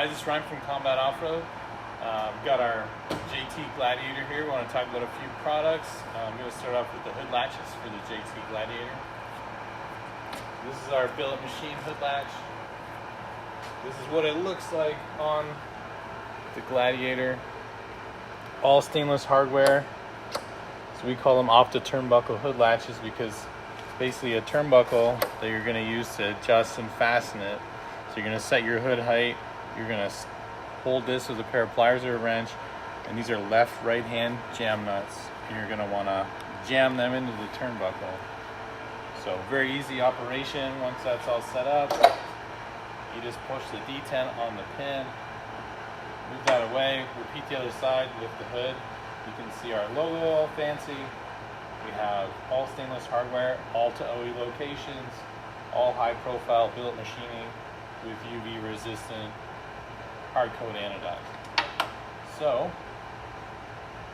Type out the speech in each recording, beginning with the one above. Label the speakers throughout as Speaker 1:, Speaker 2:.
Speaker 1: guys, it's Ryan from Combat Off-Road. We've got our JT Gladiator here. We want to talk about a few products. I'm going to start off with the hood latches for the JT Gladiator. This is our billet machine hood latch. This is what it looks like on the Gladiator. All stainless hardware. So we call them off-the-turnbuckle hood latches because it's basically a turnbuckle that you're going to use to adjust and fasten it. So you're going to set your hood height. You're going to hold this with a pair of pliers or a wrench, and these are left right hand jam nuts, and you're going to want to jam them into the turnbuckle. So very easy operation. Once that's all set up, you just push the D10 on the pin, move that away, repeat the other side with the hood. You can see our logo all fancy. We have all stainless hardware, all to OE locations, all high profile billet machining with UV resistant hard coat anodized. So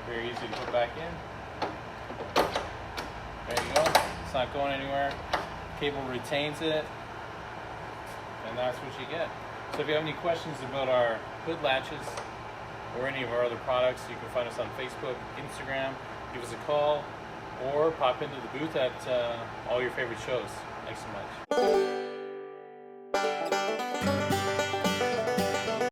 Speaker 1: very easy to put back in. There you go. It's not going anywhere. Cable retains it, and that's what you get. So if you have any questions about our hood latches or any of our other products, you can find us on Facebook, Instagram, give us a call, or pop into the booth at all your favorite shows. Thanks so much.